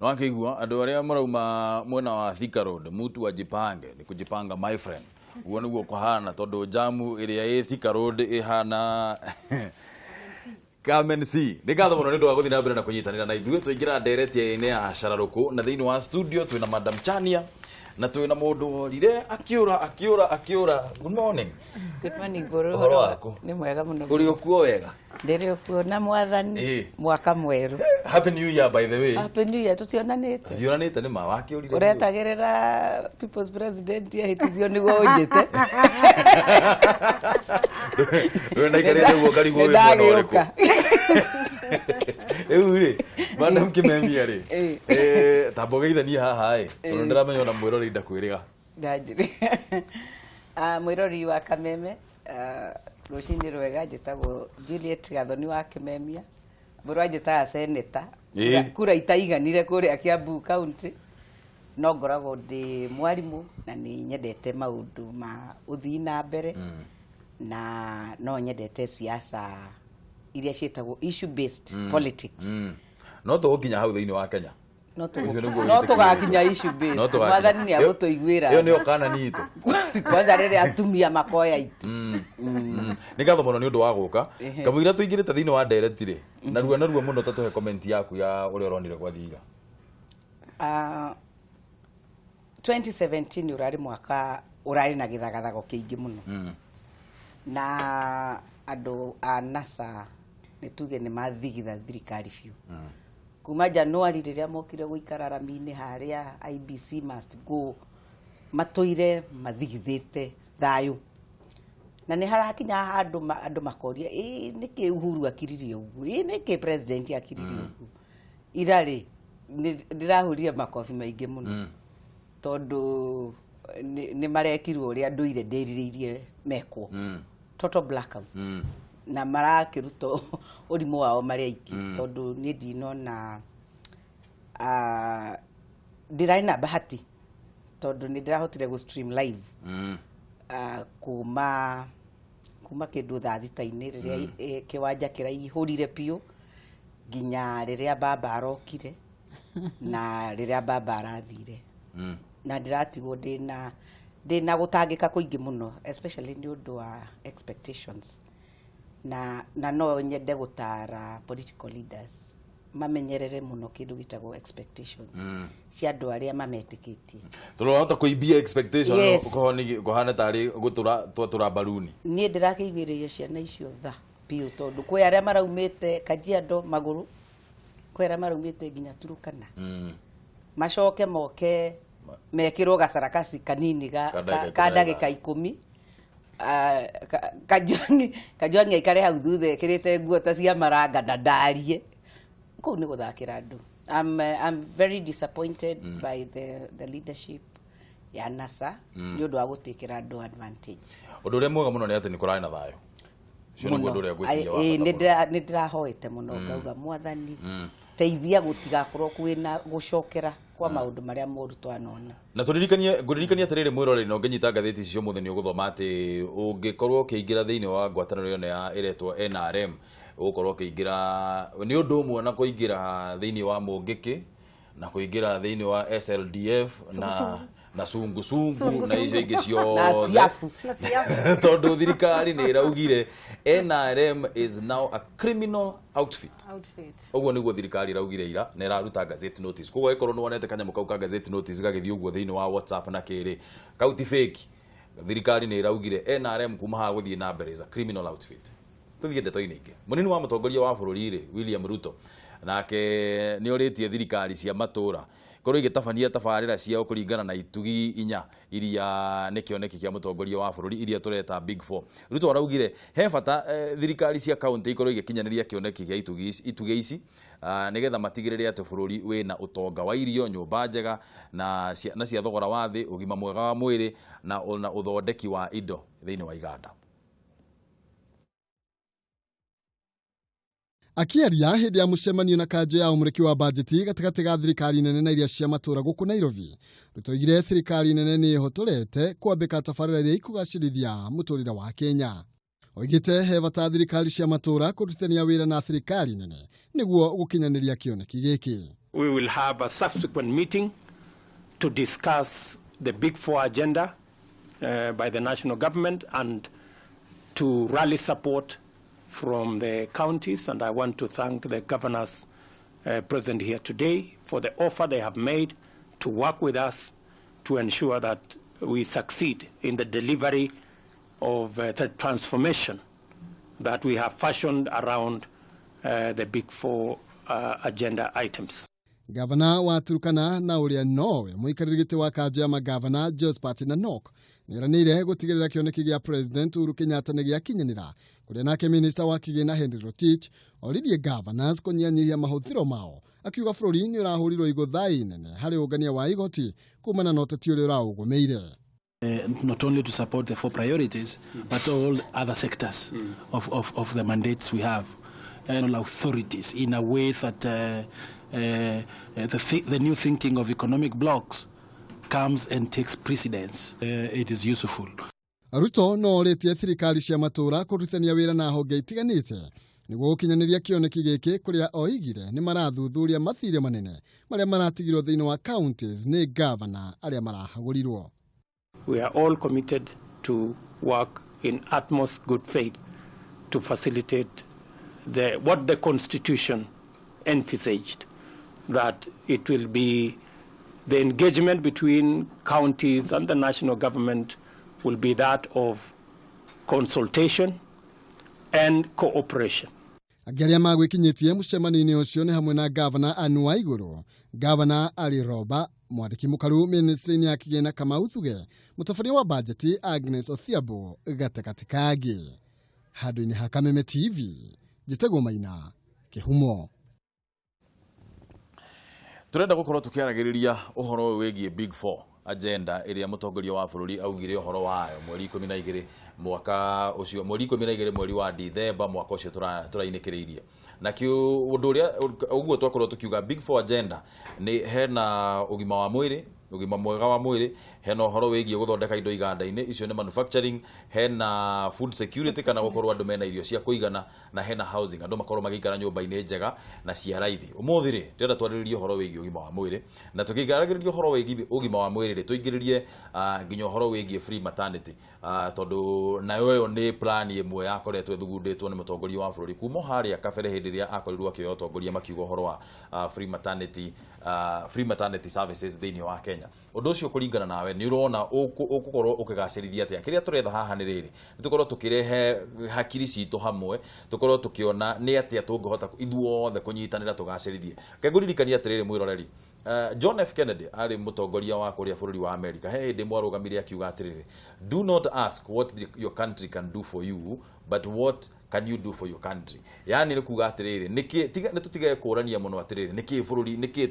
no akigua andu aria marauma mwena wa Thika Road mutu ajipange ni kujipanga my friend uone guo kuhana tondu jamu iria i Thika Road ihana Kameme nigatho muno nindu wa guthi na mbere na kunyitanira na ithuĩ tuingira ndereti-inĩ ya Cararuku na thiini wa studio twina Madam Chania na twina mundu worire akiura good morning. Good morning bro. Ni mwega muno. Uri okuo wega? Ndiri okuo na mwathani mwaka mweru. Happy New Year by the way. Happy New Year tutionanite. Tutionanite ni mawaki urire. Uretagirira people's president ya hitithio ni gojete. Wena ikarete guo kari guo mwana uriko. Eure Madam Kameme ri tabogeithania haha tondo ndiramenya na mwirori ndakwiriga ndajiri mwirori wa Kameme rucini rwega njitagwo Juliet Gathoni wa Kameme mburu njitaga senator kura itaiganire kuria Kiambu county no ngoragwo ndi mwarimu na ni nyendete maundu ma uthii na mbere na no nyendete siasa iria cietagwo issue based politics no tuginya hau thiini wa Kenya no tugakinya issue based mwathani ni agutuiguira iyo ni okana nitu kwanza rere atumia makoya itu ni gatho muno ni undu wa guka kamwira tuingirite thiini wa direct ri na ruo muno tatuhe comment yaku ya uri uronire kwa thiga 2017 urari mwaka urari na githagathago kiingi muno na andu a NASA nituge ni mathigitha thirikari biu kuma January riria mokire guikara rami-ini haria IBC must go matoire mathigithite thayu na ni harakinya andu makoria niki Uhuru akiririe ugu niki president akiririe ugu irari ndirahuria makofi maingi muno tondu ni marekirwo uria nduire ndiriririe mekwo total blackout na marakiruto urimu wao mari aiki tondu ni ndinona ndirai na bahati tondu ni ndirahotire go stream live kuma kindu thaa thita-ini riria kiwanja kiraihurire piu ginya riria baba arokire na riria baba arathire na ndiratigwo ndina gutangika kuingi muno especially ni undu wa expectations na no nyende gutara political leaders mamenyerere muno kindu gitagwo expectations cia andu aria mametikitie turahota kuibia expectations kuhana tari gutura baluni ni ndirakiigwiriria ciana icio tha piu tondu kwi aria maraumite Kajiado maguru kwi aria maraumite ginya Turukana macoke moke mekirwo gacarakasi kanini ka ndagika 10 Kajwangi ikare hau thuthe kirite nguo ta cia maranga na ndarie ko ni guthakira andu. I'm very disappointed by the leadership ya NASA ni undu wa gutikira andu advantage. Undu uria mwega muno ni ati ni kurari na thayo cio ni undu uria gwiciria ni ndirahoete muno ngauga mwathani teithia gutigakorwo kwina gucokera kwa maundu maria moru twanona na turirikanie atiriri mwirore no ngenyita ngatheti cio muthenya uguthoma ati ungikorwo ukiingira thiini wa ngwataniro yone ya iretwo NRM ukorwo ukiingira ni undu umwe na kuingira thiini wa mungiki na kuingira thiini wa SLDF na sungu na icio ingi ciothe tondu thirikari ni iraugire NRM is now a criminal outfit. Uguo niguo thirikari iraugire ira na iraruta gazette notice koguo ikorwo ni wonete kanyamo kau ka gazette notice gagithii uguo thiini wa WhatsApp na kiri kauti fake thirikari ni iraugire NRM kuma ha guthii na mbere is a criminal outfit. Tuthie ndeto-ini ingi munini wa mutongoria wa bururi ri William Ruto nake ni oritie thirikari cia matura korwo igitabania tabarira ciao kuringana na itugi inya iria ni Kioneki kia mutongoria wa bururi iria tureta Big 4 Ruto araugire he bata thirikari cia county ikorwo igikinyaniria Kioneki kia itugi ici nigetha matigirire ati bururi wina utonga wa irio nyumba njega na cia thogora wa thi ugima mwega wa mwiri na uthondeki wa indo thiini wa iganda. Akiaria hindi ya mucemanio na kanjo ya umuriki wa bajeti gatigati ga thirikari nene na iria cia matura guku Nairobi Ruto igire thirikari nene ni hotorete kwambika tabarira iria ikugacirithia muturire wa Kenya. Oigite he bata thirikari cia matura kurutithania wira na thirikari nene niguo gukinyaniria Kioneki giki. We will have a subsequent meeting to discuss the Big Four agenda by the national government and to rally support from the counties. And I want to thank the governors present here today for the offer they have made to work with us to ensure that we succeed in the delivery of the transformation that we have fashioned around the Big Four agenda items. Gavana wa Turkana na uria nowe muikariri giti wa kanja ya magavana Josephat Nanok niranire gutigirira Kioneki gia President Uhuru Kenyatta ni gia kinyanira kuria nake Minister wa Kigina Henry Rotich oririe governors kunyanyihia mahuthiro mao akiuga bururi ni urahurirwo igotha nene hari ugania wa igoti kumana na uteti uria uraugumeire. Not only to support the 4 priorities, but all other sectors of the mandates we have, and all authorities in a way that the new thinking of economic blocks comes and takes precedence. It is useful. Ruto no retie thirikari cia matura kurutania wira na honge itiganite niguo kinyaniria Kioneki giki kuria oigire ni marathuthuria mathire manene maria maratigirwo thiini wa counties ni governor aria marahagurirwo. We are all committed to work in utmost good faith to facilitate what the Constitution envisaged, that it will be the engagement between counties and the national government will be that of consultation and cooperation. Agiaria magwikinyitie mucemanio-ini ucio ni hamwe na governor Anne Waiguru, governor Ali Roba, mwandiki mukaru ministry-ini ya Kigina Kamau Thuge, mutafaria wa bajeti Agnes Othiambo gatekatikagi. Handu-ini ha Kameme TV, Jitego Maina, Kihumo. Turenda gukorwo tukiaragiriria uhoro wegie Big Four agenda iria mutongoria wa bururi augire uhoro wayo mweri 12 mwaka ucio, mweri 12 mweri wa Dithemba mwaka ucio turainekiriirie na kiu undu uria uguo twakorwo tukiuga Big Four agenda ni hena ugima wa mwiri, ugima mwega wa mwiri, hena uhoro wegie guthondeka indo iganda-ini icio ni manufacturing, hena food security kana gukorwo andu mena irio cia kuigana, na hena housing andu makorwo magikara nyumba-ini njega na cia raithi. Umuthiri twenda twariririe uhoro wegie ugima wa mwiri, na tukigaragiriria uhoro wegie ugima wa mwiri ri tuingiririe nginya uhoro wegie free maternity, tondu nayo yo ni plan imwe yakoretwo thugunditwo ni mutongoria wa bururi kuma haria kabere hindi ria akorirwo akioya utongoria makiuga uhoro wa free maternity services thiini wa Kenya. Undu ucio kuringana nawe ni urona ukukorwo ukigacirithia atia kiria turetha haha ni riri tukorwo tukirehe hakiri citu hamwe, tukorwo tukiona ni atia tungihota ithuothe kunyitanira tugacirithie. Kegurikania atiriri mwiroreri John F. Kennedy ari mutongoria wa kuria bururi wa America hindi mwarugamire akiuga atiriri, do not ask what your country can do for you, but what can you do for your country. Yani ni kuga atiriri niki tutigaye kurania muno atiriri niki bururi niki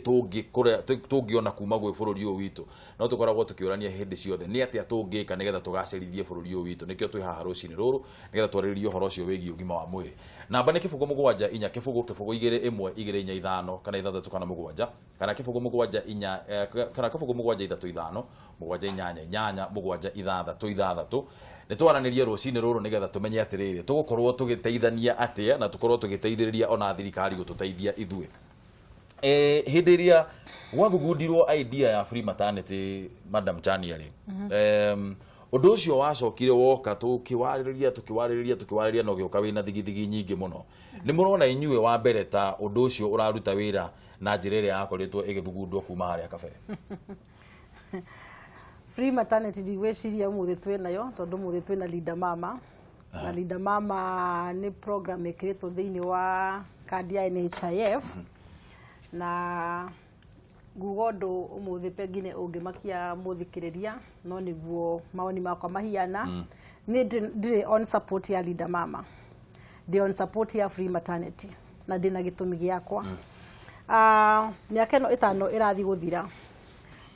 tungiona kuma gwe bururi uyu witu no tukoragwo tukiurania hindi ciothe ni atia tungika nigetha tugacirithie bururi uyu witu. Nikio twi haha rucini ruru nigetha twariririe uhoro ucio wigi ugima wa mwiri. Namba ni kifungo mugwanja inya kifungo 2-1-2-5 kana 6 kana mugwanja kana kifungo mugwanja inya kana kifungo mugwanja 3-5 mugwanja inyanya inyanya mugwanja 6-6 nitwaranirie rucini ruru nigetha tumenye atiriri tugukorwo tugiteithania atia na tukorwo tugiteithiriria ona thirikari gututeithia ithue. Hindi iria wathugundirwo idea ya free maternity Madam Chaniari, undu ucio wacokire woka tukiwaririria no gioka wina thigithigi nyingi muno. Ni murona inyue wa mbere ta undu ucio uraruta wira na njira iria yakoretwo igithugundwo kuma haria kabere. Free maternity digweciria umuthi twinayo tondu umuthi twina Leader Mama. Na Leader Mama ni program ikiritwo thiini wa kandi ya NHIF. Na gugondo umuthi pengine ungimakia muthikiriria no niguo maoni makwa mahiana ni ndire on support ya Leader Mama, ndi on support ya free maternity na ndina gitumi giakwa. Miaka ino 5 irathi guthira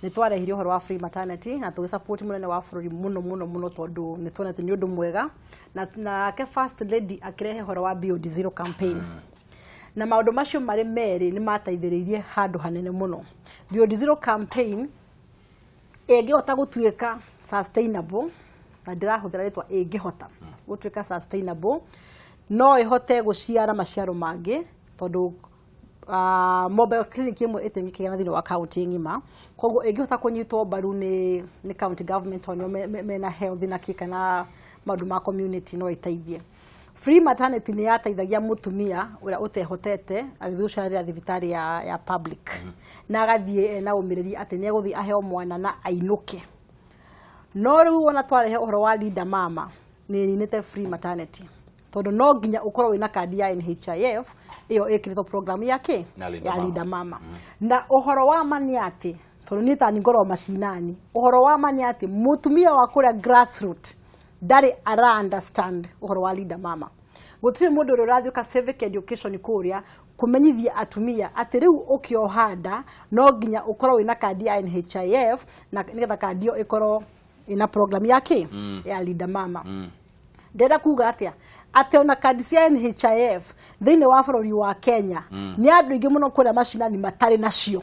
ni twarehire uhoro wa free maternity na tugisupport munene wa bururi muno tondu ni tuonete ni undu mwega na ke first lady akirehe uhoro wa Beyond Zero campaign. Na maundu macio mari meri ni mateithiririe handu hanene muno. Beyond Zero campaign ingihota gutuika sustainable na ndirahuthira ritwa ingihota gutuika sustainable no ihote guciara maciaro mangi tondu mobile clinic imwe itengikena thini wa county ngima koguo ingihota kunyitwo baru ni county government onyo mena health na kikana maundu ma community no iteithie. Free maternity ni yateithagia mutumia uria utehotete agithucarira thibitari ya public na agathie na umiriri ati ni eguthi aheo mwana na ainuke. No riu ona twarehe uhoro wa Linda Mama ni ninete free maternity tondu no nginya ukorwo wina kadi ya NHIF iyo ikiritwo program yake ya Linda Mama. Na uhoro wa mani ati tondu ni tani ngoro mashinani uhoro wa mani ati mutumia wa kuria grassroots dari ara understand uhoro wa Linda Mama. Gutire mundu urathioka civic education kuria kumenyithia atumia ati riu ukiohanda no nginya ukorwo wina kadi ya NHIF na nigetha kadi iyo ikorwo ina program yake ya Linda Mama. Ndenda kuga atia ate ona kadi cia NHIF thini wa bururi wa Kenya ni andu ingi muno kuria mashinani matari nacio.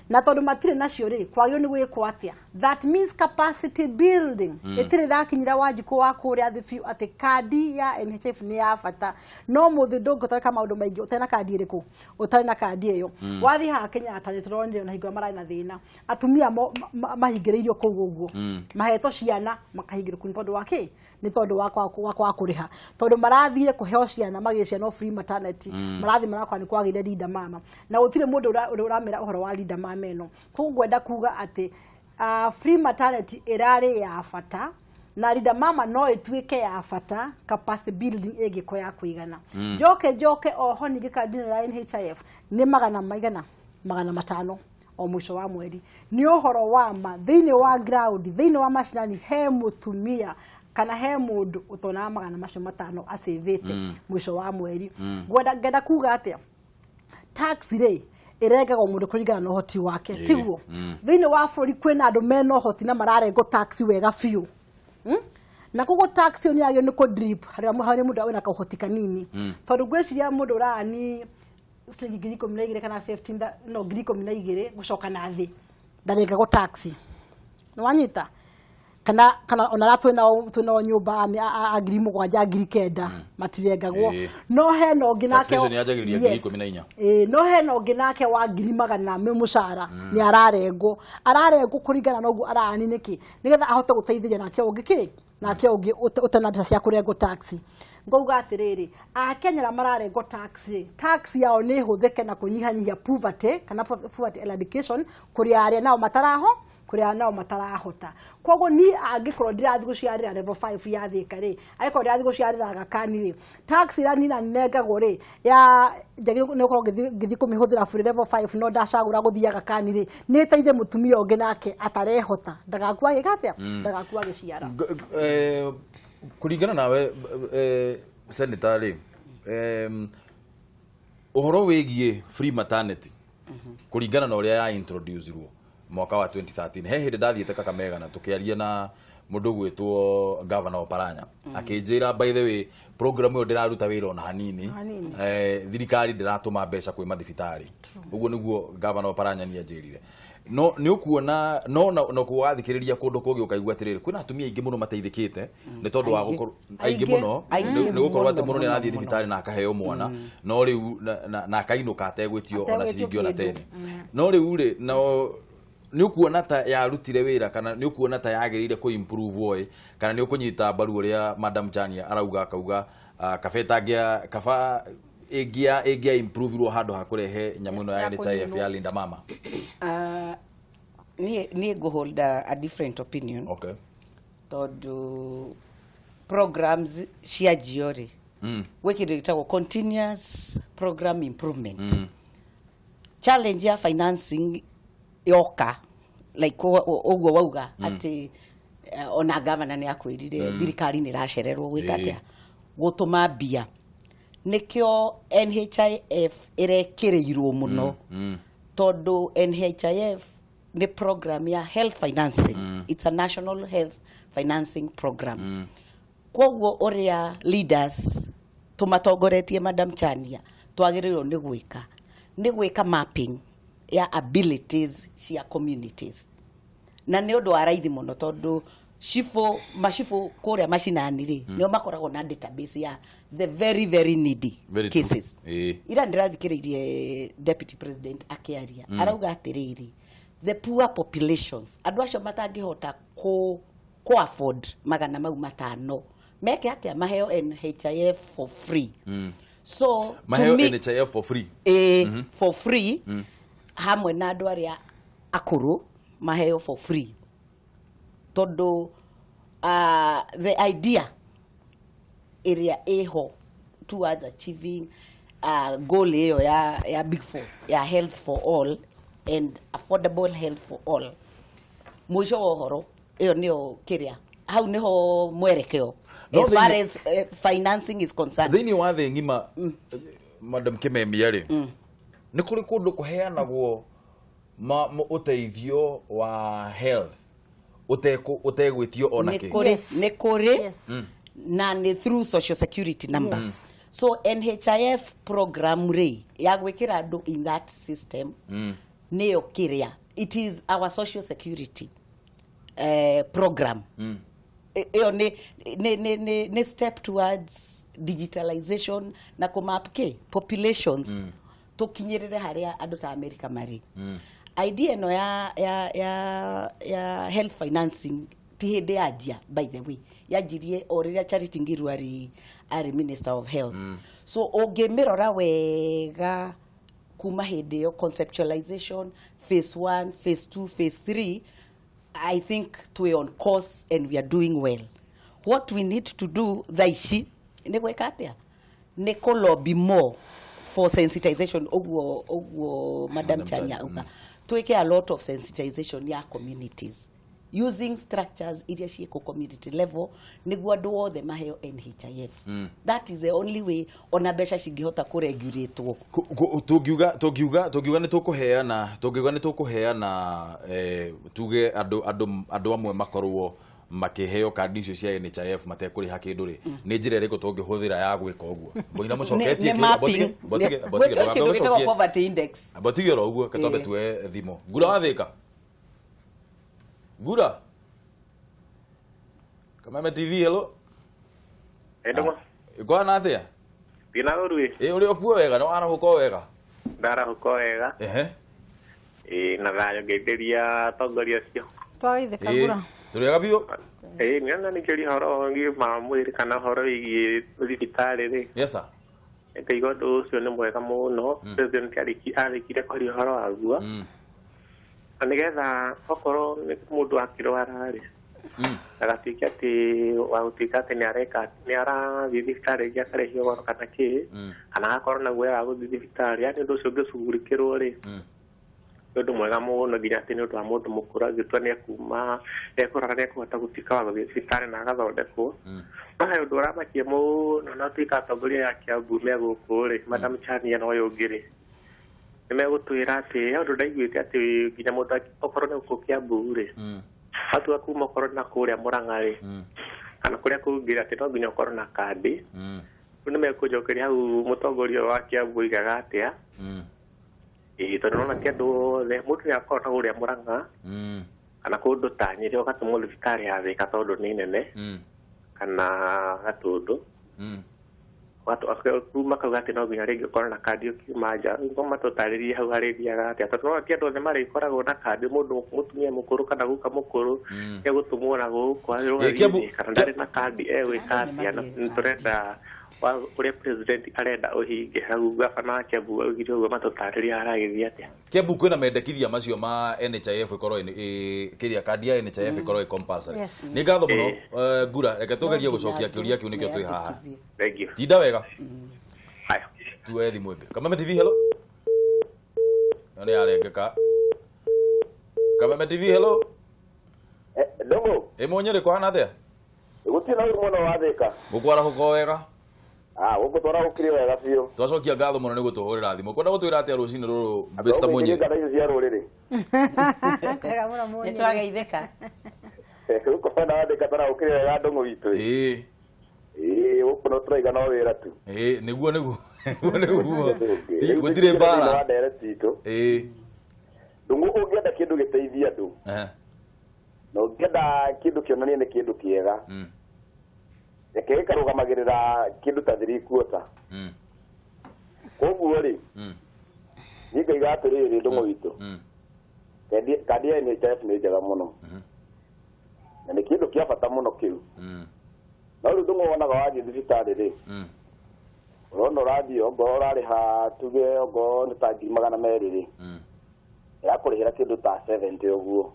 Na tondu matire nacio ri kwagio ni gwikwo atia. That means capacity building. Itire rakinyira wajiku wa kuria thibiu ati kadi ya NHIF ni ya bata. No muthi ndungotaka maundu maingi utena kadi iriku utari na kadi iyo. Wathi ha Kenya atani turonire na higwa marai na thina atumia mahingireirio kugu uguo maheto ciana makahingirwo ku tondu wake ni tondu wa kuriha tondu marathire kuheo ciana magicia no free maternity marathi marakwa ni kwagire Linda Mama na utire mundu uramera uhoro wa Linda Mama eno kugwenda kuga ati free maternity irari ya bata na Linda Mama no ituike ya bata capacity building egiko ya kuigana joke oho ni gikadini la NHIF ni magana matano o mwisho wa mweri ni uhoro wa ma thini wa ground thini wa mashinani he mutumia kana he mundu utona magana macio matano asevete mwisho wa mweri gwenda kuga atia tax rate irengagwo mundu kurigana no hoti wake tiguo thini wa buri kwina andu meno hoti na mararengo tax wega fiu na kugo tax yo ni agio ni ko drip hari mundu wina kahoti kanini tondu gweciria mundu rani ngiriko minaigire kana 15 no ngiriko minaigire gucoka na thi ndarenga go taxi no wanyita kana ona ratwena nyumba agirimo gwanja ngirikenda matirengagwo no he no nginake taxation yajagiriria ngiriko minainya no he no nginake wa ngirimagana me mucara ni ararengwo kuringana nogu arani niki nigetha ahote guteithia nake ungiki nake ungi utanabisa cia kurengo taxi ngauga atiriri Kenya mararengo tax yao ni hutheke na kunyihanyihia poverty kana poverty eradication kuria aria nao matarahota kogo ni angikorwo ndirathi guciarira level 5 ya thika ri aikorwo ndirathi guciarira gakani ri tax ira nina negagwo ri ya njagirwo ni ukorwo ngithi kumihuthira free level 5 no ndacagura guthia gakani ri ni teithe mutumia ungi nake atarehota ndagakua gikatia ndagakua giciara kuringana nawe senator ri uhoro wigie free maternity kuringana na uria ya introduce ruo mwaka wa 2013 he hindi ndathiete Kakamega na tukiaria na mundu gwitwo governor Oparanya akinjira by the way program yo ndiraruta wira ona hanini thirikari ndiratuma mbeca kwi mathibitari uguo niguo governor Oparanya ni anjirire no ni ukuona no kuwathikiriria kundu kungi ukaigua atiriri kwina atumia ingi muno mateithikite ni tondu wa gukorwo aingi muno ni gukorwo ati muno ni arathie thibitari na akaheo mwana no riu na akainuka ategwitio ona ciringi ona tene no riu ri no ni ukuona ta yarutire wira kana ni ukuona ta yagirire ku improve oi kana ni ukunyita baru uria Madam Chania arauga akauga kaba egia improve ro hado hakurehe nyamuno ya NHIF ya Linda Mama ni go hold a different opinion. Okay. Todo programs cia jiori wekiritago continuous program improvement challenge ya financing yoka like ogwo wauga ati ona governor ni akwirire thirikari ni racererwo gwikatia gutuma bia nikio NHIF irekireirwo muno tondu NHIF ni program ya health financing it's a national health financing program kwogwo oria leaders tumatongoretie Madam Chania twagirirwo ni gwika mapping ya abilities cia communities na ni undu wa raithi muno tondu Mashifo kuria mashinani ri nio makoragwo na database ya the very very needy cases. Ira ndirathikiririe deputy president akiaria arauga atiriri the poor populations andu acio matangihota ku afford magana mau matano meke atia maheo NHIF for free. So maheo NHIF for free for free hamwe na andu aria akuru maheo for free. Todo the idea area eho towards achieving goal eyo ya big four ya health for all and affordable health for all mwisho wa horo eyo nio kiria hau niho mwerekeo as far as financing is concerned. Thini wa the ngima Madam Kameme ari ni kuri kundu kuheanagwo uteithio wa health utegwitio onake nekore na ni through social security numbers. So NHIF program re ya gwikira andu in that system neyo kiria it is our social security program. Eyo ne step towards digitalization na kumapke populations tukinyirire haria andu ta America mari. Idea no ya health financing tihinde ajia by the way yajirie oriria Charity Ngiru ari Minister of Health. So ogemirora wega kuma hinde yo conceptualization phase 1 phase 2 phase 3 I think we're on course and we are doing well. What we need to do thaishi ne gwekatia ne ko lobby more for sensitization ogwo Madam Chanya uka tuweke a lot of sensitization ya communities using structures iria cieko community level niguo andu othe maheo NHIF. That is the only way ona besha cingihota ku regulate tugiuga ni tukuheana tuge andu amwe makorwo makiheo kandi icio cia NHIF matekuriha kindu ri ni njira iriko tungihuthira ya gwika uguo boina mucoketie botige poverty index botige ro uguo katombe tuwe thimo ngura wathika ngura Kameme TV hello Edo kwa na atia Pina urui uri okuo wega no ara huko wega ndara huko wega na thayo ngetheria tongoria cio twaitheka ngura turiaga biu niona nikiri horo ngi mamwiri kana horo igi thibitari ri yes sir ekaigo ndu ucio ni mwega muno president arikire kori horo aguo anigetha okoro ni mundu akirwara ri agatuika ati wautika ati ni ara thibitari ya kare hiyo kana ki kana akoro na gwe agu thibitari yani ndu ucio ngicugurikirwo ri ndu mwega muno nginya ati ni ndu mundu mukura gitwa ni kuma ekorara ni kuhota gutika wa thibitari na agathondekwo ayo ndu ramakie muno na tuika atongoria ya Kiambu me guku ri Madam Chania no yongire nimegutwira ati ndu ndaiguite ati nginya mundu okorwo ni guku Kiambu ri atu akuma okorwo na kuria Murang'a ri kana kuria kungira ati no nginya okorwo na kandi nimekujokeria hau mutongoria wa Kiambu igaga atia tondu nona ti andu the mundu ni akorwo na kuria Murang'a kana kundu ta Nyeri ugatumwo thibitari ya Thika tondu ni nene kana Gatundu watu akuma kauga ati no nginya ringi ukorwo na kandi ukiuma nja ngo matutaririe hau harithiaga atia tondu nona ti andu othe marikoragwo na kandi mundu mutumia mukuru kana guka mukuru egutumwo na guku kana ndari na kandi gwika atia na turenda ure president arenda uhinge hau gabana Kiambu ugire ugo matutariria aragithia atia Kiambu kwina mendekithia macio ma NHIF ikorwo kiria kandi ya NHIF ikorwo compulsory ni ngatho muno ngura reke tugerie gucokia kiuria kiu nikio twi haha thank you tinda wega haya tuethi mwenge Kameme TV hello nani arengeka Kameme TV hello Dogo monyere kwa na atia gutina urmono wathika gukwara huko wega uko tora ukiri wega biu twacokia ngatho muno ni gutuhurira thimu kwenda gutwira atia rucini ruru Mr. Munyi ngada cia ruriri kega mura munyi nitwageitheka uko na wathika tora ukiri wega ndungu witu uko no turaiga no wira tu niguo gutire bara ndungu ungienda kindu giteithia ndu no ngenda kindu kionanie ni kindu kiega reke karugamagirira kindu ta 3 quarter koguo ri niga igatiriri ndungo witu kandi ya NHIF ni njega muno na ni kindu kia bata muno kiu na ru ndungo wonaga wathi thibitari ri rono radio ngo rariha tuge ngo ni ta 200 ri ya kurihira kindu ta 70 oguo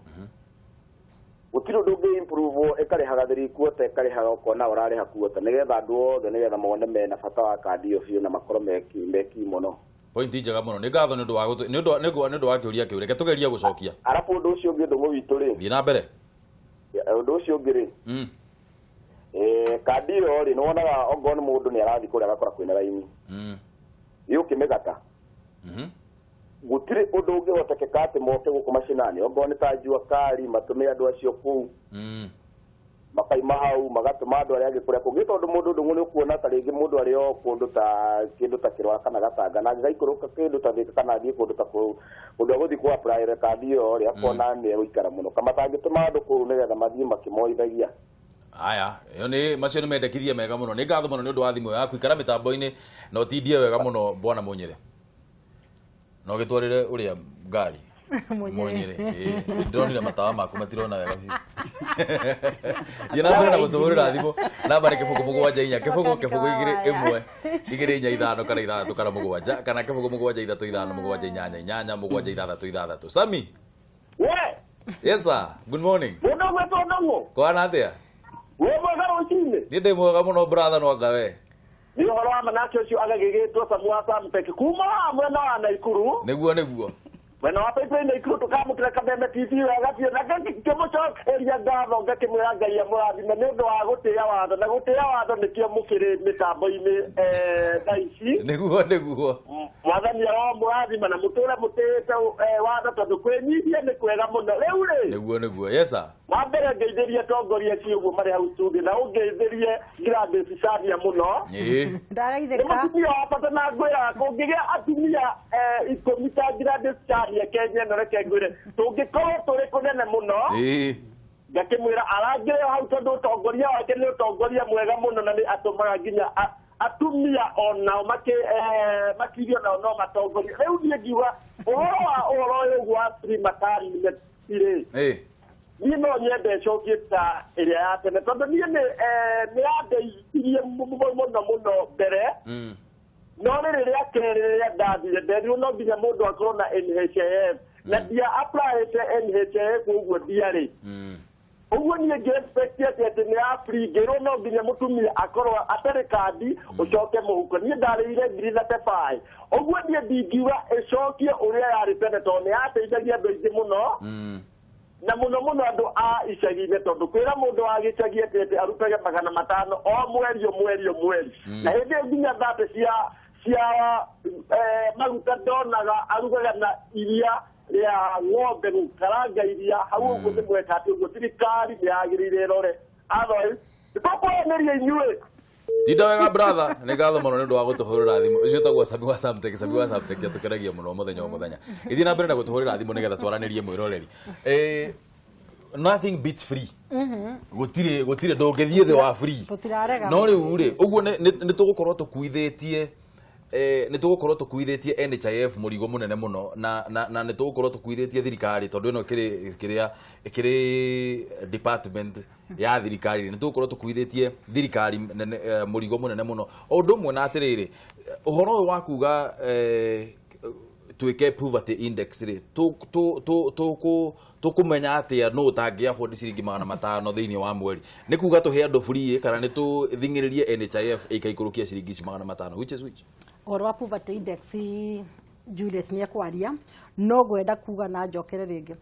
gutiro ndungi improve ekarihaga 3 quarter ekarihaga ukona urariha quarter nigetha andu othe nigetha mone mena bata wa kandi iyo biu na makoro meki muno point njega muno ni ngatho ni ndu wa kiuria kiu reke tugeria gucokia arafu ndu ucio ungi ndungu witu ri thii na mbere ndu ucio ungi ri kandi iyo ri nwonaga ongo ni mundu ni arathi kuria agakora kwina raini iyo kimegata gutire undu ungi hotekeka ati moke guku macinani ongo ni ta njua kari matume andu acio kuu makaima hau magatuma andu aria agikuria kungi tondu mundu ndungu ni ukuona ta ringi mundu ari o kundu ta kindu ta kirwa kana gatanga na ngaikuruka kindu ta thika kana thii kundu ta kundu aguthi ku apply record iyo ri akona ni guikara muno kama tangituma andu kuu nigetha mathii makimoithagia aya yo ni macio ni mendekithie mega muno ni ngatho muno ni undu wa thimu yaku ikara mitambo-ini no tindie wega muno bwana Munyere no gitwarire uria ngari Munyere ndonire matawa maku matirona wega yena mbere na gutuhurira thimu namba ni kibugu mugwanja inya kibugu igire imwe igire inya ithano kana ithatatu kana mugwanja kana kibugu mugwanja ithatu ithano mugwanja inyanya inyanya mugwanja ithathatu Sami we yes sir good morning mundu gweto ndongo kwana atia we mwega rucine ni ndi mwega muno brother no ngawe ni horo wa manake ucio agagigitwo samwasa mpeke kuma mwena wa Naikuru niguo Bueno, apa ina ikuru tukamukira Kameme TV wagathie na ngaki kimucokeria ngatho ngakimwira Ngai amurathime ni undu wa gutia watho na gutia watho nikio mukiri mitambo-ini thaici niguo mwathani ro murathime na muture mutite watho tondu kwinyithia ni kwega muno riu ri niguo yes sir wambere ngeithirie tongoria ciuguo mari hau studio na ungeithirie Gladys Sadia muno ndagaitheka mutumia wa bata na ngwira kungigia atumia ikumi ta Gladys Sadia Kenya no reke ngwire tungikorwo turi kunene muno ngakimwira arangire hau tondu tongoria wake ni tongoria mwega muno na ni atumaga nginya atumia onao makirio nao no matongoria riu nie ngiuga uhoro uyu wa primatari ire ni no nyende cokie ta iria ya tene tondu nie ni andeithirie muno mbere no riria kereria ndathire nderi no nginya mundu akorwo na NHIF na dia apply to NHIF uguo diari uguo nie ngexpect ati ni free ngero no nginya mutumia akorwo atari kandi ucoke muhuko nie ndarire 335 uguo nie ndingiuga icokie uria yari tene to ni ateithagia andu aingi muno na muno andu a icagi-ini tondu kwira mundu wa gicagi ati arutage 500 o mweri na hindi nginya thate cia maguta ndonaga arugaga na iria ria ng'ombe gukaranga iria hau uguo ni mweka ati uguo thirikari ni yagirire rore otherwise tukweneria inyue tinda wega brother ni ngatho muno ni undu wa gutuhurira thimu ucio tagwo Sabi wa Samtek tukeragia muno muthenya ithi na mbere na gutuhurira thimu nigetha twaranirie mwiroreri nothing beats free gutire ndongethie the wa free no riu ri uguo ni tugukorwo tukuithitie NHIF murigo munene muno na ni tugukorwo tukuithitie thirikari tondu ino kiri department ya thirikari ni tugukorwo tukuithitie thirikari murigo munene muno undu mwe na atiriri uhoro wa kuga twike poverty index ri tukumenya atia no utangia afford ciringi 500 thiini wa mweri ni kuga tuhe andu free kana ni tuthingiririe NHIF ikaikurukia ciringi 500 which oro wa poverty index Julius ni akwaria no gwenda kuga na njokere ringi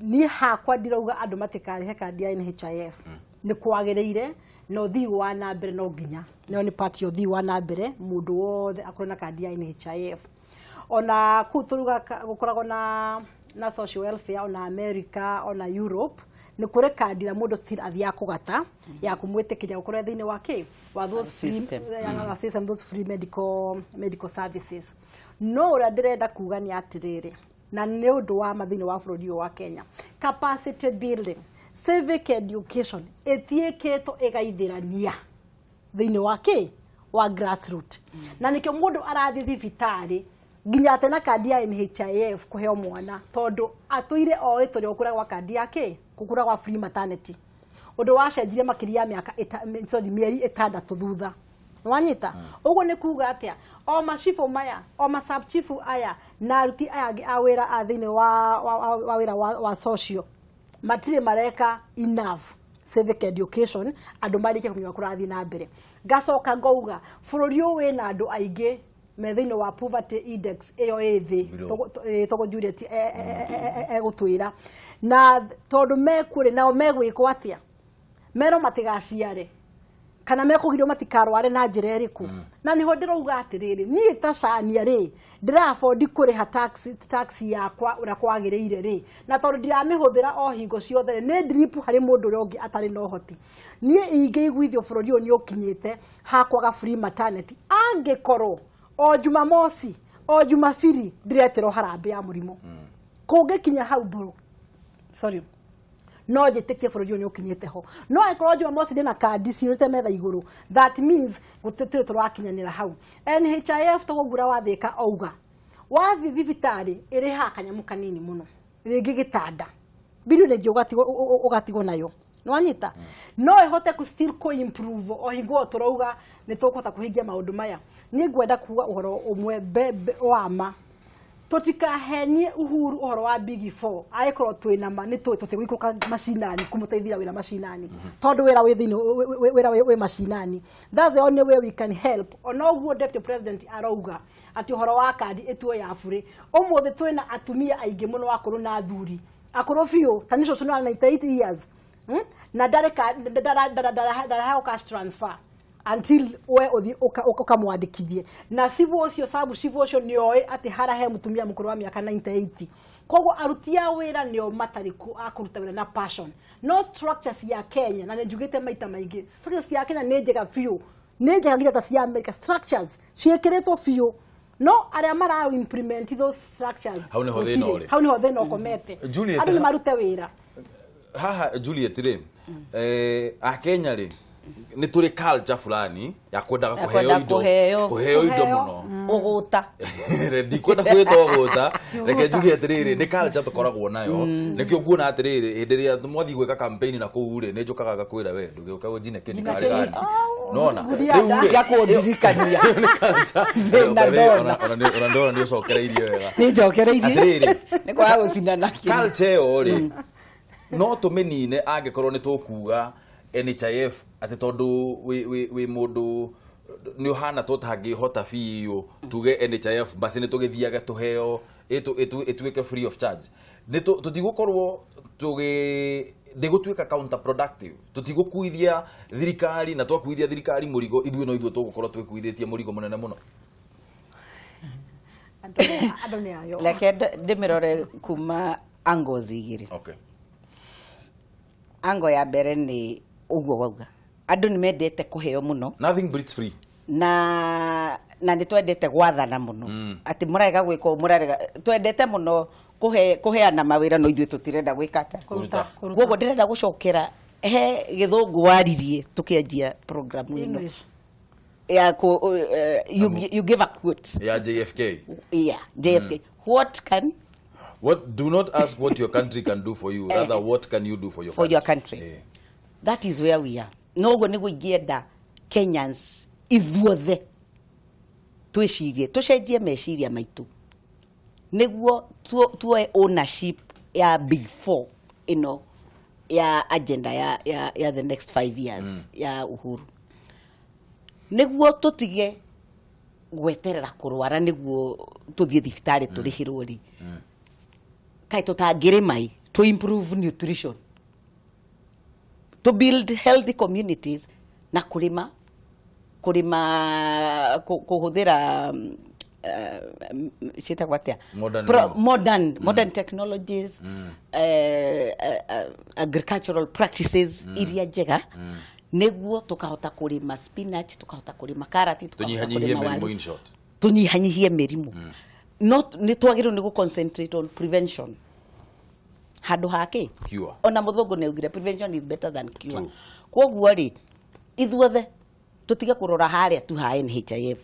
ni hakwa ndirauga andu matikarihe kandi ya NHIF ni kwagiriire no thii wa na mbere no nginya no ni part yo thii wa na mbere mundu wothe akorwo na kandi ya NHIF ona kuturuga gukoragwo na social welfare ona America ona Europe ni kure kandi na mundu still athia kugata ya kumwitikiria gukorwo thiini wake wa those free those free medical services no ura ndirenda kuga ni atiriri na ni undu wa mathini wa bururi wa Kenya capacity building civic education etiiketo egaithirania thiini wa grassroots na nikyo mundu arathi thibitari nginya atena kandi ya NHIF kuheo mwana tondu atuire oe turi okura gwa kandi yake kukura gwa free maternity undu wacenjire makiria miaka mieri 6 thutha wanyita uguo ni kuga atia o machifu maya o masub chifu aya na aruti aya awira athini wa wira wa social matire mareka enough civic education andu marike kumenya kurathi na mbere gacoka ngauga bururi uyu wina andu aingi methini wa poverty index eyo ethi togo Juliet egutwira na tondu mekure nao megwikwo atia mero matigaciare kana mekugirwo matikarware na njira iriku na niho ndirauga atiriri ni tacania ri ndira afford kuriha tax yakwa ura kwagiriire ri na tondu ndiramihũthĩra o hingo ciothe ni drip hari mundu rongi atari no hoti ni ingeiguithio bururi oni ukinyite hakwaga free maternity angikorwo o Jumamosi o Jumapili ndiretero harambe ya murimo kungikinya hau buru sorry no jetikie bururi oni ukinyite ho no ikorwo Jumamosi ndina kandi cirute metha iguru that means gutitire turakinyanira hau NHIF tugura wathika auga wathi thibitari iri hakanyamu kanini muno ringi gitanda bilioni ugatigo nayo nwanyita no ihote ku still ko improve o hingo turauga ni tukota kuhingia maundu maya ni ngwenda kuga uhoro umwe wama tutikahenie uhuru uhoro wa big 4 aikorwo twina ma ni tutigwikuka mashinani kumuteithira wira mashinani tondu wira withini wira we mashinani that's the only way we can help onoguo deputy president arauga ati uhoro wa kandi etuo ya bure umuthi twina atumia aingi muno akuru na thuri akuru biu tanisho tuna 98 years na dareka dara cash transfer until we othi ukamwandikithie na sivu ucio sabu sivu ucio nioi ati hara he mutumia mukuru wa miaka 98 kogo arutia wira nio matariku akuruta wira na passion no structures ya Kenya na njugite maita maingi structures ya Kenya nejega few nejega ngita cia America structures ciekeretwo few no aria mara implement those structures hau ni ho thina komete Juliet ni marute wira haha Juliet ri a Kenya ri ni turi culture fulani ya kwenda kuheo indo muno uguta rendi kwenda kwita uguta reke Juliet atiriri ni culture tukoragwo nayo nikio nguona atiriri hindiria mwathi gwika campaign na kuu ri ni njukaga gakwira we nduge ukagwo jine kani gani nona riu ya kundirikania ona ndona ndio cokereirie wega ni njokereirie ni kwa gucinana culture ori no tumenine angikorwo ni tukuga NHIF ati tondu we mundu ni uhana totangi hota fiyo tuge NHIF basi ni tugithiaga tuheo etuike free of charge ni tutigukorwo tuge ndigutwika counter productive tutigukuithia thirikari na twakuithia thirikari murigo ithuĩ no ithuĩ tugukorwo twikuithĩtie murigo munene muno andone ayo leke ndimirore kuma angozi igiri okay ango ya mbere ni uguo wauga andu ni mendete kuheo muno nothing breeds free na ni twendete gwathana muno ati muraiga gwiko muraiga twendete muno kuheana mawira no ithuĩ tutirenda gwikata gugo ndirenda gucokera he githungu waririe tukianjia program ino ya you give a quote ya JFK what do not ask what your country can do for you rather what can you do for your country that is where we are nogo ni guigienda Kenyans ithuothe twicirie tucenjie meciria maitu niguo tuwe ownership ya big 4 ya agenda ya the next 5 years ya uhuru niguo tutige gweterera kurwara niguo tuthie thibitari turihirwo ri kai tutangire mai to improve nutrition to build healthy communities na kuhuthira chita kwatia modern technologies agricultural practices iria njega niguo tukahota kurima spinach tukahota kurima karati tunyihanyihie merimu in short tunyihanyihie merimu not ni twagirwo ni concentrate on prevention handu hake cure ona muthungu ne ugire prevention is better than cure koguo ri ithuothe tutige kurora haria tu ha NHIF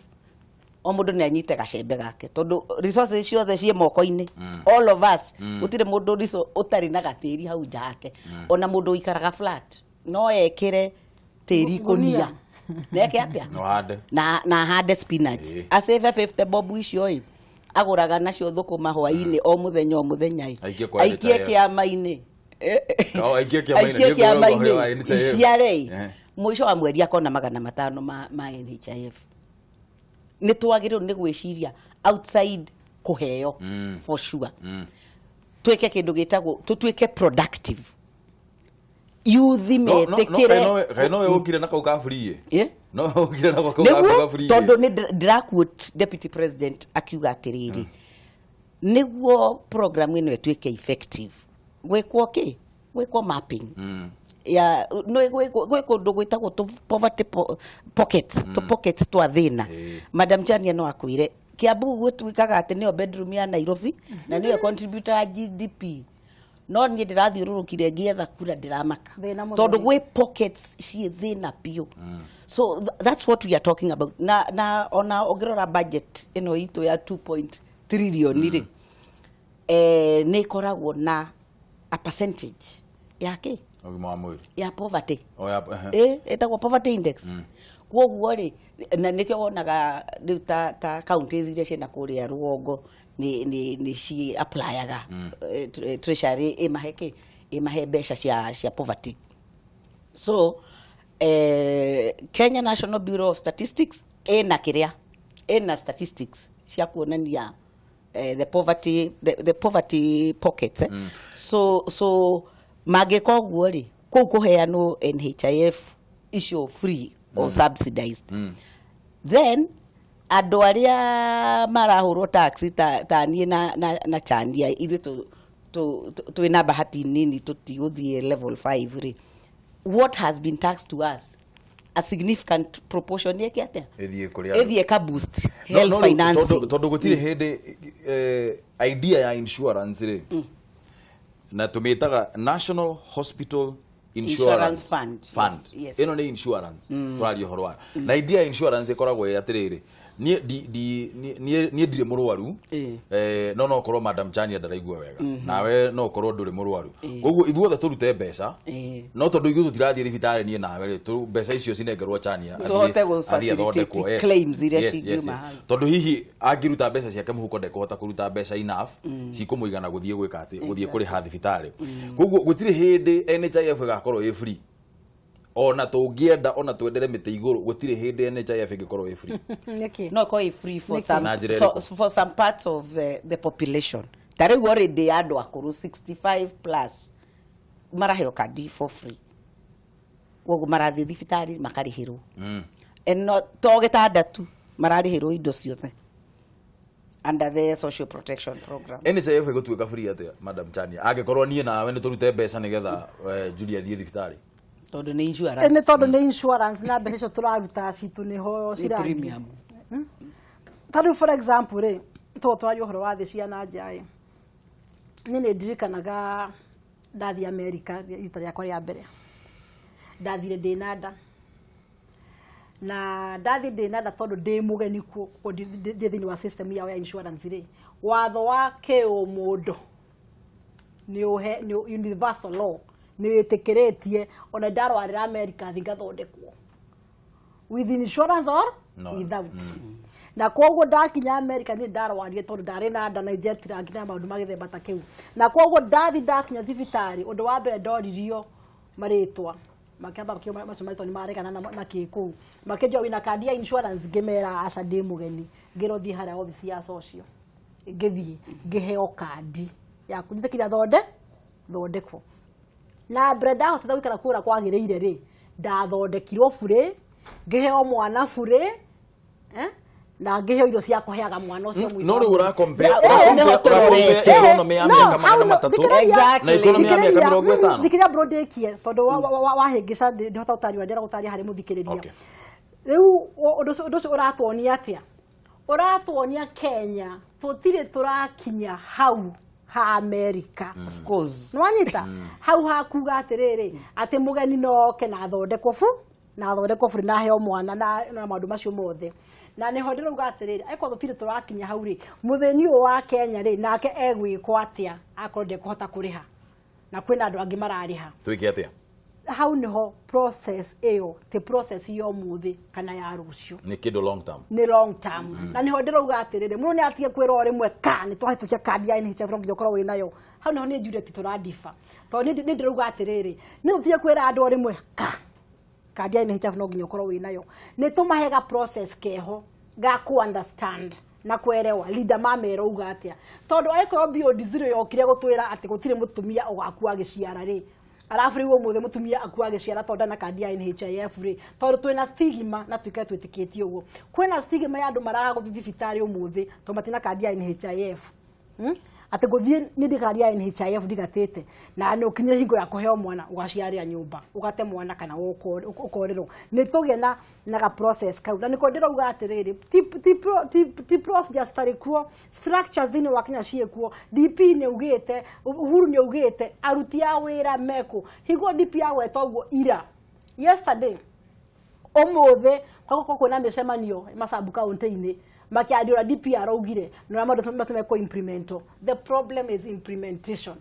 o mundu ne anyite gacembe gake tondu resources ciothe cie moko-ini all of us gutire mundu riso utari na gatiri hau njake ona mundu ikaraga flat no ekire tiri kunia neke atia no hande na hande spinach asave 50 bob icio aguraga nacio thukuma hwa-ini o muthenya aikie kiama-ini aikie kiama-ini ciare mwisho wa mweri akona 500 ma NHIF ni twagirwo ni gwiciria outside kuheo for sure tweke kindu gitagwo tutwike productive youth metekire no we ukire na kauka free no ukire na kauka free tondu ni quote deputy president akiuga atiriri niguo program ino etwike effective gwekwo mapping ya no gweko ndugwitagwo poverty pockets twa thina madam Chania no akwire Kiambu gwitwikaga ati nio bedroom ya Nairobi na niwe contributor ya GDP no ni ndirathiururukire ngietha kura ndiramaka tondu gwe pockets cie thina pio so that's what we are talking about na ona ogirora budget ino itu ya 2.3 trillion ri ni koragwo na a percentage yake ya poverty etagwo poverty index kwoguo ri na nikio wonaga ta counties iria ciena kuria rugongo ni ci applyaga treasury imahe mbeca cia poverty so Kenya National Bureau of Statistics ena statistics cia kuonania the poverty pockets so magikoguo ri kuheano NHIF issue free or subsidized then andu aria marahurwo taxi ta nie na chandia ithu tu na bahati nini tutiguthie level 5 ri what has been taxed to us a significant proportion yake atia ethie ka boost health finance tondu gutire hindi idea ya insurance ri na tumitaga National Hospital Insurance Fund. Yes. Ino ni insurance. Twari horo wa. Na idea insurance ikoragwo yatiriri. Nie ndire murwaru. No korwo Madam Chania ndaraigua wega. Nawe no korwo nduri murwaru. Koguo ithuothe turute mbeca. No tondu ithuothe tirathie thibitari nie nawe ri tu mbeca icio cinengerwo Chania. Tuhote go facilitate claims iria cingima. Tondu hihi angiruta mbeca ciake muhuko ndekuhota kuruta mbeca enough cikumuigana guthie gwika ati guthie kuri ha thibitari. Koguo gutire hindi NHIF igakorwo i free. Ona tungienda ona twendere mite iguru gutire hindi NHIF igikorwo i free. No ko i free for some parts of the population. Tare already ado akuru 65 plus maraheo kadi for free. Wogo marathi thibitari makarihirwo. No togeta tu mararihirwo indo ciothe under the social protection program. NHIF igotwika free atia Madam Chania agikorwo nie nawe ni turute mbeca nigetha Julia thie thibitari tondu ni insurance ni tondu ni insurance na mbeca cio turaruta citu ni ho cira premium tadu for example re to twari uhoro wa thi ciana njai ni ndirikanaga ndathi America rita rĩakwa rĩa mbere ndathire ndinada na ndathi ndinada tondu ndi mugeni ku thiini wa system ya insurance ri watho wa keo mundu ni universal law ni etikiretie ona ndarwarira America thingathondekwo with insurance or without na koguo ndakinya America ni ndarwarire tondu ndari na nda na jetira nginya maundu magithemba ta kiu na koguo ndakinya thibitari undu wa mbere ndoririo maritwa makamba kio masomarito ni marekana na kiku makejo wina kandi ya insurance gemera aca ndi mugeni ngirothi haria office ya social ngithii ngiheo kandi ya kunyita kira thondekwo na brenda hothe wikara kura kwagiriire ri ndathondekirwo bure ngiheo mwana bure na ngiheo indo cia kuheaga mwana ucio mwiso no ri ura compare economy ya miaka 3 na economy ya miaka 50 thikiria bro ndekie tondu wahingica ndihota utari ndera gutari hari muthikiriria riu undu ucio uratuonia atia uratuonia Kenya tutire turakinya hau ha America. Of course. Nwanyita hau hakuga atiriri ati mugeni noke na thondeko fu na heo mwana na maundu macio mothe na ne hodero uga atiriri aiko thutire turakinya hau ri mutheni wa Kenya ri nake egwikwo atia akorode kuhota kuriha na kwina andu angi marariha twike atia hau niho process eyo te process yo muthi kana ya rucio ni kido long term na niho ndiroga atirire muno ni atige kwira ore mwe ka ni twahitukia kadi ya NHIF nginya korwo wina yo hau niho ni njure ti turadifa to ni ndiroga atirire ni utige kwira andu ore mwe ka kadi ya NHIF nginya korwo wina yo ni tumahega process keho ga ku understand na kwerewa leader mamero uga atia tondu aiko bio diziro yokire gutwira ati gutire mutumia ugakua giciara ri arafu riwo muthe mutumia akua giciara tonda na kadi ya NHIF ri tondu twina stigma na twike twitikitie uguo kwina stigma ya andu maraga guthi thibitari umuthi to matina kadi ya NHIF ati guthie ni ndikari ya NHIF ndigatete na ni ukinyire hingo ya kuheo mwana ugaciaria nyumba ugate mwana kana ukorero ni tugie na ga process kau na niko ndirauga atiriri ti process stari kuo structures thini wakinya cie kuo DP ni ugite Uhuru ni ugite aruti a wira meko higo DP awe toguo ira yesterday omothe kwa na mecemanio masabu kaunti-ini makiadira DPR ugire no amado matumeko implemento. The problem is implementation.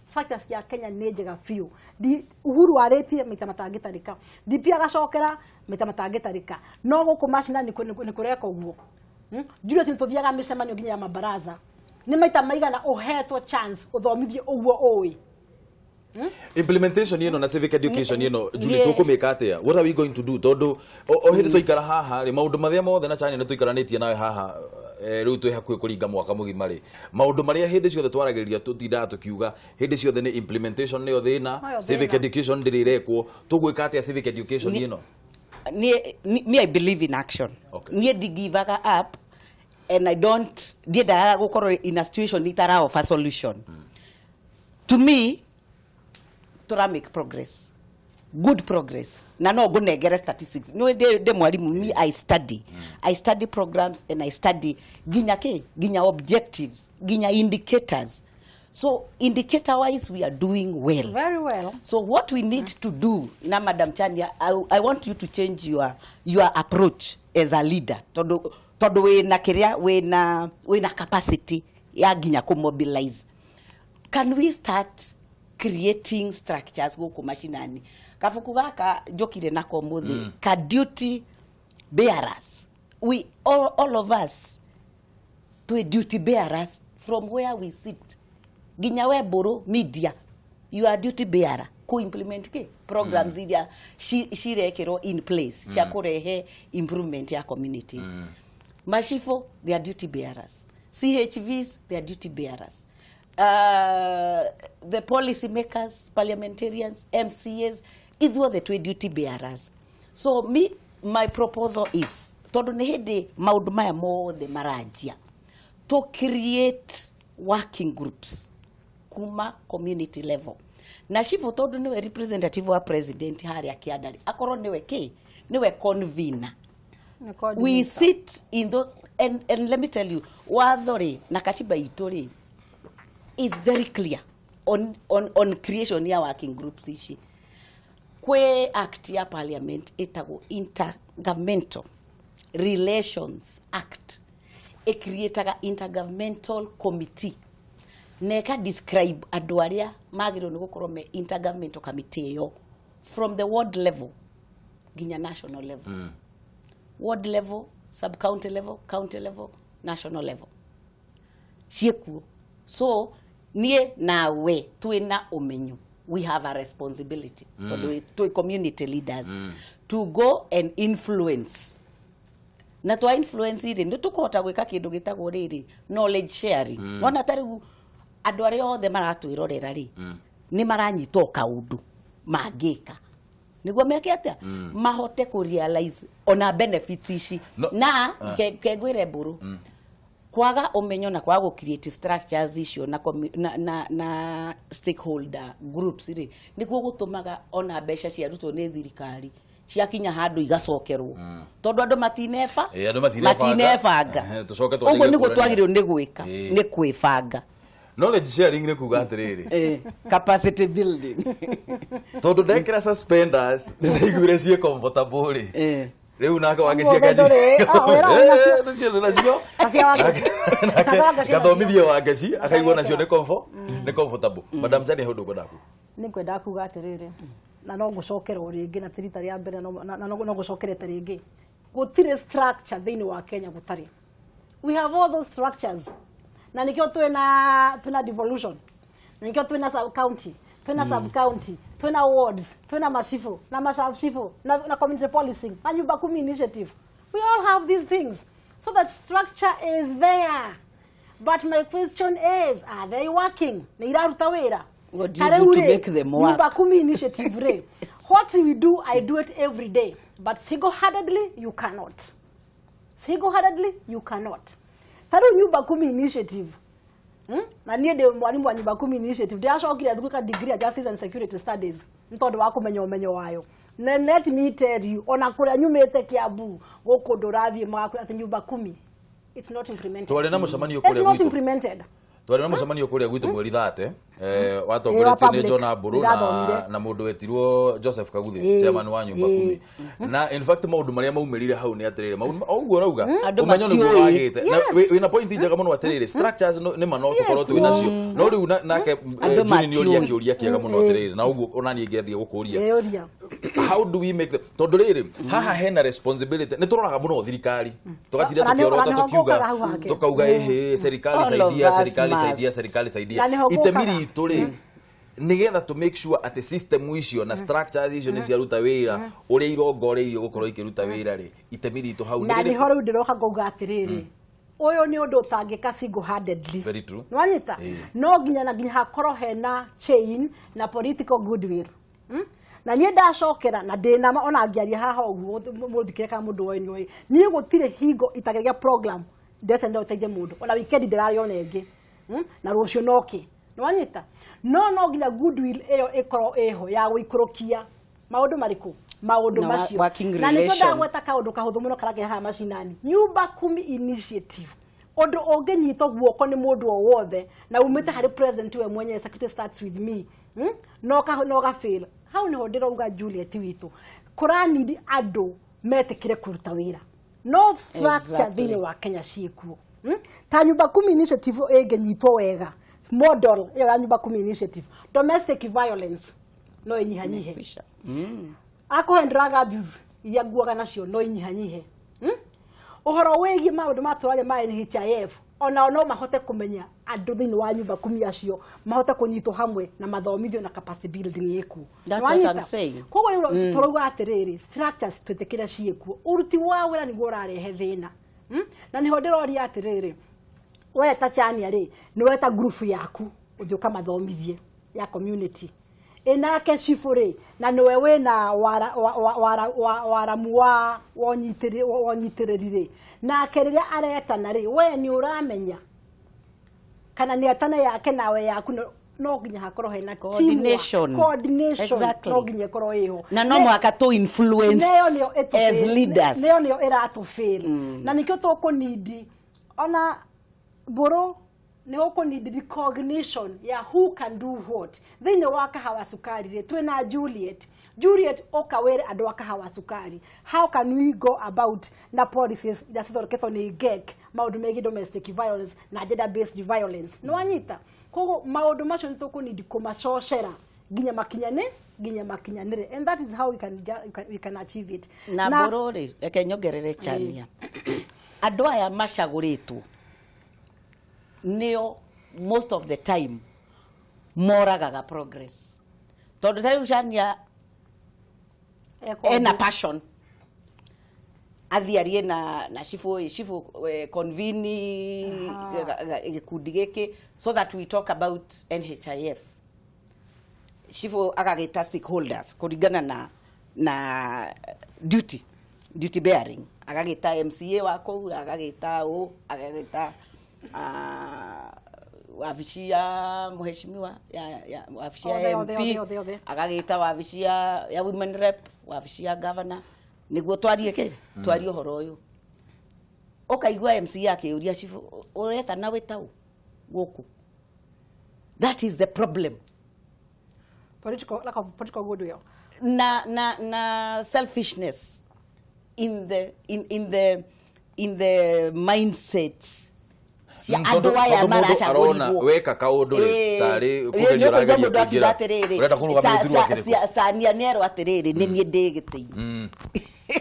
Factors ya Kenya nejega few di Uhuru areti mitamatangitarika DPR agacokera mitamatangitarika no guku mashina ni kureka uguo jure tintothiaga micemanio nginya ya mabaraza ni maita maigana uhetwo chance uthomithie uguo oi implementation yeno na civic education yeno Julie tukumeka atia what are we going to do todo ohiri toikara haha ri maundu mathia mothe na chanya ni tuikaranitie nawe haha riu twi hakuhi kuringa mwaka mugima ri maundu maria hindi ciothe twaragiriria tutinda tukiuga hindi ciothe ni implementation ni othina civic education ndirirekwo tugwika atia civic education yeno me I believe in action nie digivaga up and I don't dieda gukorwo in a situation itara of a solution to me to make progress, good progress. Na no go negere statistics. No de mwalimu me I study programs and I study ginya objectives, ginya indicators. So indicator wise we are doing well. Very well. So what we need to do na Madam Chania, I want you to change your approach as a leader. Todo we na career we na capacity ya ginya ko mobilize. Can we start creating structures go mashinani kafuku gaka jokire nako muthi ka duty bearers we all of us to a duty bearers from where we sit ginya we boro media you are duty bearer ko implement ke programs idia shirekero in place cha kurehe improvement ya communities mashifo they are duty bearers CHVs they are duty bearers the policy makers, parliamentarians, MCAs, is what the two duty bearers. So my proposal is todo nehede maundu maya mothe marajia to create working groups kuma community level. Na shifu todo niwe representative wa president hari akiadari akoro niwe convener. We sit in those and let me tell you wadhore na katiba itori it's very clear on creation ya working groups ishi kwe act ya parliament itago intergovernmental relations act create intergovernmental committee neka describe adwaria magiro ni gukorwo me intergovernmental committee yo from the ward level ginya national level ward level sub county level county level national level sieku so nie nawe tuena omenyo we have a responsibility to community leaders to go and influence na to influence ile ndio tukota gwika kindu gitagwo riri knowledge sharing wana tarigu andu aria othe maratwirorera ri ni maranyitwo kaundu magika niguo meke atia mahote ku realize ona benefits ici na kegwire mburu kwaga umenyo na kwaga create structures icio na stakeholder groups ri niguo gutumaga ona mbeca cia rutwo ni thirikari ciakinya handu igacokerwo tondu andu matinebanga tucoke twagire niguo twagire ni gwika ni kwibanga knowledge sharing ni kuga atiriri capacity building tondu ndekira suspenders ndaigure cie comfortable riu naka wagecia nacio gathomithia wageci akaigua nacio ni comfortable madam Jani hundu ngodaku ni kwenda kuga atiriri na no gucokerwo ringi na tirita ria mbere na no gucokerete ringi gutire structure thiini wa Kenya gutari. We have all those structures na nikio twina devolution na nikio twina sub county twina sub county twina wards twina mashifu na mashafu na community policing na nyumba 10 initiative. We all have these things, so that structure is there, but my question is, are they working? Ni iraruta wira. What do you do to make them work? Nyumba 10 initiative re. What we do, I do it every day, but single-handedly you cannot. Single-handedly you cannot. Taro nyumba 10 initiative. Na niye de mwalimu wa nyumba 10 initiative. They ashokira duka degree ya Justice and Security Studies. Ntondo wako menyo wayo. Let me tell you, ona kura nyumete Kiambu, goko dorathi mwako ati nyumba 10. It's not implemented. Twale na mucemanio kuria It's not implemented. Twale na mucemanio kuria gwitu mweri 30 watongoretio ni John Aburu na mundu wetirwo Joseph Kaguthi chairman wa nyumba 10 na in fact maundu maria maumirire hau ni atirire auguo rauga umenyo ni gwagite na wina point njega muno atirire structures ni mano tukorwo twi nacio no riu nake John ni oria kiuria kiega muno atirire na auguo onani ngethie gukuria how do we make the tondu riri haha hena responsibility ni turoraga muno thirikari tugatira tukiorota tukauga serikali saidia itemiri ituri nigetha to make sure at the system icio na structures icio ni ciaruta wira uria irongoreirio gukorwo ikiruta wira ri itemiri itu hau na ni horu ndiroka ngauga atiriri uyu ni undu utangika single handedly. Very true. Nwanyita no nginya hakorwo hena chain na political goodwill. Na nie ndacokera na ndina ona ngiaria haha uguo muthikire ka mundu wa nyoi nie gutire hingo itageria program ndese ndo uteithie mundu ona weekend ndirariona ingi na rucio noki nwanyita no nginya goodwill eyo ikoro eho ya guikurukia maundu mariku maundu macio na niko ndagweta kaundu kahuthu muno karage haha macinani nyumba 10 initiative undu unginyitwo guoko ni mundu o wothe na umite hari president we mwenye security starts with me no ga fail how ni hodero uga Juliet witu kurani andu metikire kuruta wira no structure thini wa Kenya ciikuo ta nyumba 10 initiative engenyitwo wega model ya nyumba 10 initiative domestic violence no inyihanyihe ako drug abuse ya guaga nacio no inyihanyihe uhoro wegi maundu matwale ma NHIF ona no mahote kumenya andu thini wa nyumba 10 acio mahote kunyitwo hamwe na mathomithio na capacity building yeku. That's what I'm saying. Koguo rero turuga atiriri structures twetekira ciekuo uruti wa wira ni guorarehe thina na niho ndiroria atiriri we ta chania ri ni weta group yaku uthioka mathomithie ya community enake cifuri na niwe wina waramu wa wonyitiriri na keriria aretana ri we ni uramenya kana ni atana yake nawe yaku no nginya hakorwo hena coordination exactly. No nginya korwo iho na no mwaka to influence as leaders neo neo iratu fail na nikyo to need ona boro ni hoko need recognition ya who can do what thine waka hawa sukari re twina Juliet okawere andu waka hawa sukari how can we go about na policies that thorketho ni gek maundu megi domestic violence na gender based violence no anyita kogo maundu macio nitoko need kumacocera ginya makinyanire and that is how we can achieve it na borore reke nyongerere chania andu aya macaguritwo neo most of the time moragaga progress tondu tari chania ena passion athiarie na shifu convene gikundi giki so that we talk about NHIF shifu agagita stakeholders kuringana na duty bearing agagita MCA wako agagita agagita wabici ya mheshimiwa ya wabici ya MP agagita wabici ya women rep wabici ya governor niguo twarie horo uyu ukaigua MC yake uria chifu ureta na wetau guku That is the problem. Political goodwill. Na selfishness in the mindset. Arona weka kaundu ri tari kugeria rageria kugira urenda kurugamia utiru akire Sania nero atiriri ni nie ndigitei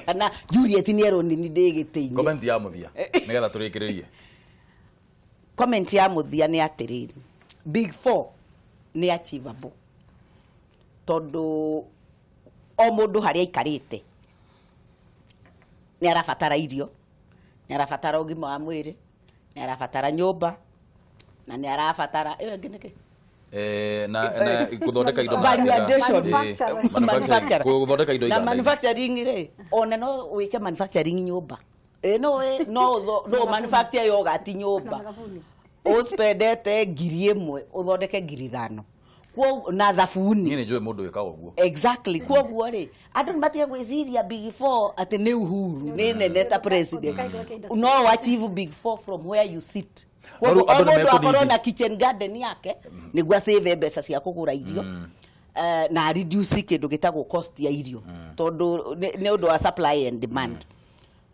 kana Juliet nero ni ndigitei. Comment ya muthia nigetha turikiririe. Comment ya muthia ni atiriri Big Four ni achievable tondu o mundu haria ikarite ni arabatara irio, ni arabatara ugima wa mwiri, ni arabatara nyumba, na ni arabatara iyo ngineke na kuthondeka indo manufacturing kuthondeka indo na manufacturing ri ona no wike manufacturing nyumba no manufacture yogurt nyumba uspendete ngiri imwe uthondeke ngiri 5 kwa na thabuni ni njue mundu wikaga uguo exactly kwa guo ri andu matie gwiciria Big Four ati ni Uhuru ni neta president no achieve Big Four from where you sit. Kwa mundu akorwo na kitchen garden yake nigua save mbeca cia kugura irio na reduce kindu gitagwo cost ya irio tondu ni undu wa supply and demand.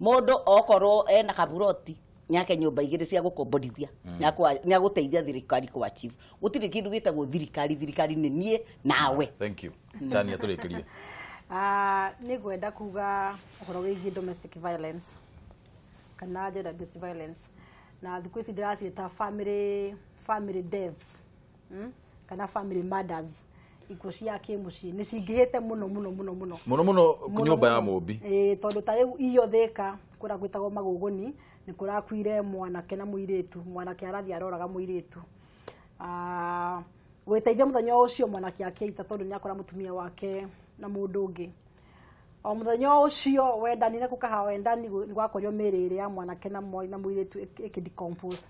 Mundu okorwo ena kaburoti nyake nyumba igire cia gukombodithia nya guteithia thirikari ku achieve gutire kindu gitagwo thirikari ni nie nawe. Thank you Tania turikirie. Ni gwenda kuga uhoro wigi domestic violence kana gender based violence na thiku ici ndiraciita family deaths kana family murders ikuo cia kimucii ni cingihite muno nyumba ya mumbi tondu ta riu iyo thika kura gwitagwo maguguni ni kurakuire mwanake na muiritu mwanake arathi aroraga muiritu gwiteithia muthenya ucio mwanake akiita tondu ni akora mutumia wake na mundu ungi o muthenya ucio wendani ne kukaha wendani ni gwakorio mirire ya mwanake na muiritu ikidecompose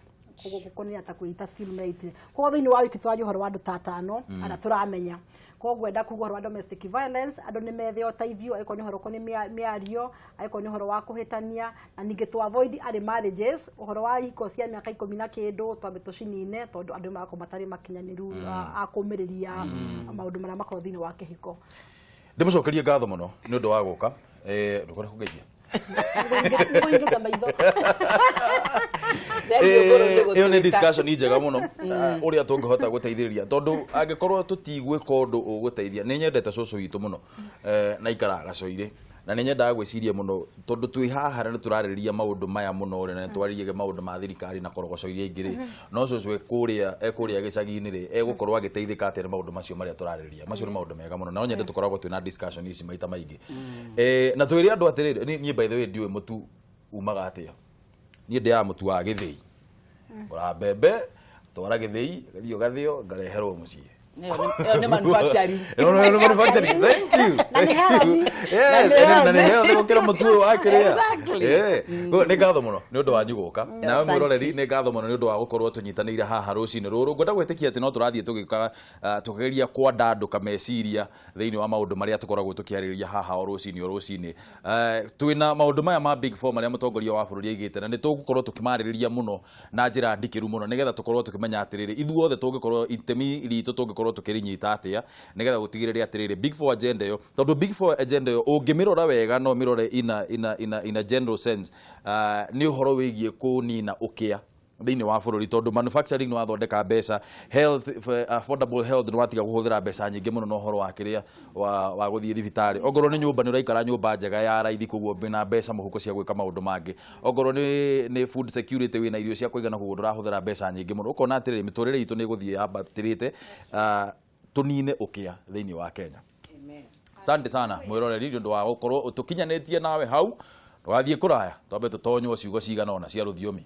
kuko ni atakuita still mate kwa thini wa wiki twaje horo wandu tatano ana turamenya kwa gwenda kugo horo wa domestic violence andu ni methe otaithio aiko ni horo ko ni miario aiko ni horo wa kuhitania na ninge to avoid ari marriages horo wa iko cia miaka 10 na kindu twambe tucinine tondu andu mako matari makinyaniru akumiriria maundu mara makoro thini wa kihiko. Ndimucokerie ngatho muno ni undu wa guka ndukore kugeithia iyo ni discussion njega muno uria tungihota guteithiriria tondu angikorwo tutigwe kondu uguteithia ni nyendete cucu witu muno na ikaraga coire na ni nyendaga gwiciria muno tondu twi haha na turariria maundu maya muno na twaririe maundu ma thirikari na korogoco iria ingiri no cucu ekuria gicagi-ini ri egukorwo agiteithika atia maundu macio maria turariria macio ni maundu mega muno na nyende tukoragwo twina discussion ici maita maingi na twiri andu atiriri ni by the way ndiwe mutu umaga atia ni ndi ya mutu wa githii ora bebe twara githii gathio gathio ngareherwo mucii ni manufacturing no manufacturing thank you na ni heo ndio kira mutu wa kiria ni ngatho muno ni undu wa nyuguka na mwiroreri ni ngatho muno ni undu wa gukorwo tunyitanire haha rucini ruru ngwenda gwitikia ati no turathie tugika tukigeria kwanda andu kameciria thiini wa maundu maria tukoragwo tukiaririria haha o rucini twina maundu maya ma Big Four maria mutongoria wa bururi aigite na ni tugukorwo tukimaririria muno na njira ndikiru muno nigetha tukorwo tukimenya atiriri ithuothe tungikorwo itemi ritu tungikorwo tukirinyita atia nigetha gutigiriria atiriri Big Four agenda yo tondu Big Four agenda yo ungimirora wega no mirore ina general sense ni uhoro wigie kunina ukia thiini wa bururi tondu manufacturing no athondeka mbeca health affordable health no atiga guhuthira mbeca nyingi muno no uhoro wa kiria wa guthie thibitari ogoro ni nyumba ni uraikara nyumba njega ya raithi kuguo bina mbeca muhuko cia gwika maundu mangi ogoro ni food security wina irio cia kuigana kuguo ndurahuthira mbeca nyingi muno ukona atiriri miturire itu ni guthie ambatirite tunine ukia thiini wa Kenya. Asante sana mwiroreri ndu wa gukorwo utukinyanetie nawe hau twathie kuraya twambe tutonywo ciugo cigana ona cia ruthiomi.